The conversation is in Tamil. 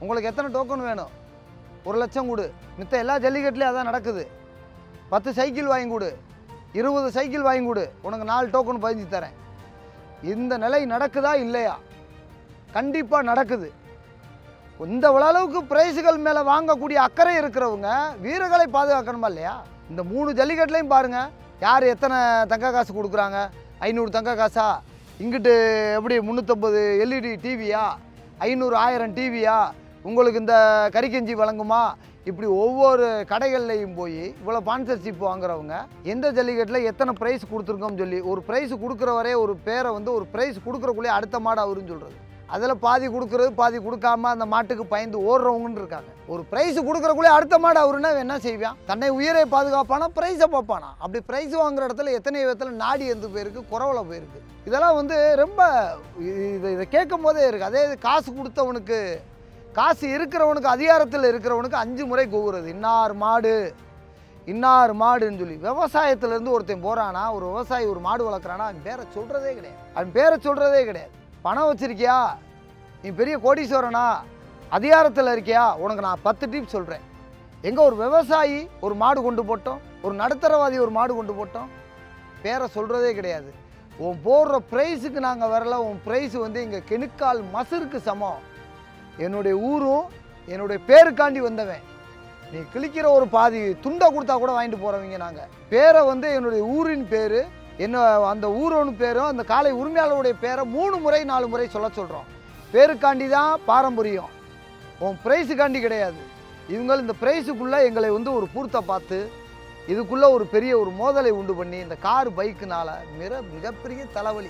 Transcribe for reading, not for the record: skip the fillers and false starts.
உங்களுக்கு எத்தனை டோக்கன் வேணும்? 1 லட்சம் கொடு. மித்த எல்லா ஜல்லிக்கட்டுலேயும் அதான் நடக்குது. 10 சைக்கிள் வாங்கி கொடு, 20 சைக்கிள் வாங்கி கொடு, உனக்கு 4 டோக்கன் பதிஞ்சு தரேன். இந்த நிலை நடக்குதா இல்லையா? கண்டிப்பாக நடக்குது. இந்த அளவுக்கு பிரைஸுகள் மேலே வாங்கக்கூடிய அக்கறை இருக்கிறவங்க வீரர்களை பாதுகாக்கணுமா இல்லையா? இந்த 3 ஜல்லிக்கட்டுலையும் பாருங்கள், யார் எத்தனை தங்க காசு கொடுக்குறாங்க? 500 தங்க காசா? இங்கிட்டு எப்படி 350 எல்இடி டிவியா? 500 1000 டிவியா? உங்களுக்கு இந்த கறிக்கஞ்சி வழங்குமா? இப்படி ஒவ்வொரு கடைகள்லையும் போய் இவ்வளோ ஸ்பான்சர்ஷிப் வாங்குறவங்க எந்த ஜல்லிக்கட்டில் எத்தனை ப்ரைஸ் கொடுத்துருக்கோம்னு சொல்லி ஒரு ப்ரைஸ் கொடுக்குற வரையே ஒரு பேரை வந்து ஒரு ப்ரைஸ் கொடுக்குறக்குள்ளே அடுத்த மாடு அவருன்னு சொல்கிறது. அதில் பாதி கொடுக்குறது பாதி கொடுக்காம அந்த மாட்டுக்கு பயந்து ஓடுறவங்கன்னு இருக்காங்க. ஒரு ப்ரைஸ் கொடுக்குறக்குள்ளே அடுத்த மாடு அவருன்னா என்ன செய்வான்? தன்னை உயிரை பாதுகாப்பானா ப்ரைஸை பார்ப்பானா? அப்படி ப்ரைஸ் வாங்குற இடத்துல எத்தனை விதத்தில் நாடி எந்த போயிருக்கு, குறவலை போயிருக்கு. இதெல்லாம் வந்து ரொம்ப இதை கேட்கும் போதே இருக்குது. அதே காசு கொடுத்தவனுக்கு, காசு இருக்கிறவனுக்கு, அதிகாரத்தில் இருக்கிறவனுக்கு 5 முறை கூவுறது இன்னார் மாடு இன்னார் மாடுன்னு சொல்லி. விவசாயத்திலேருந்து ஒருத்தன் போகிறானா, ஒரு விவசாயி ஒரு மாடு வளர்க்குறானா, அவன் பேரை சொல்கிறதே கிடையாது. அவன் பேரை சொல்கிறதே கிடையாது. பணம் வச்சிருக்கியா, நீ பெரிய கோடீஸ்வரனா, அதிகாரத்தில் இருக்கியா, உனக்கு நான் 10 டிப் சொல்கிறேன். எங்கே ஒரு விவசாயி ஒரு மாடு கொண்டு போட்டோம், ஒரு நடுத்தரவாதி ஒரு மாடு கொண்டு போட்டோம், பேரை சொல்கிறதே கிடையாது. உன் போடுற ப்ரைஸுக்கு நாங்கள் வரல, உன் ப்ரைஸ் வந்து இங்கே கெணுக்கால் மசருக்கு சமம். என்னுடைய ஊரும் என்னுடைய பேருக்காண்டி வந்தவன். நீ கிழிக்கிற ஒரு பாதி துண்டை கொடுத்தா கூட வாங்கிட்டு போகிறவங்க நாங்கள். பேரை வந்து என்னுடைய ஊரின் பேர், என்ன அந்த ஊரோன்னு பேரும் அந்த காலை உரிமையாளருடைய பேரை 3 முறை 4 முறை சொல்ல சொல்கிறோம். பேருக்காண்டி தான் பாரம்பரியம், உன் ப்ரைஸுக்காண்டி கிடையாது. இவங்க இந்த ப்ரைஸுக்குள்ளே எங்களை வந்து ஒரு பூர்த்தை பார்த்து இதுக்குள்ளே ஒரு பெரிய ஒரு மோதலை உண்டு பண்ணி இந்த கார் பைக்குனால் மிகப்பெரிய தலைவலி.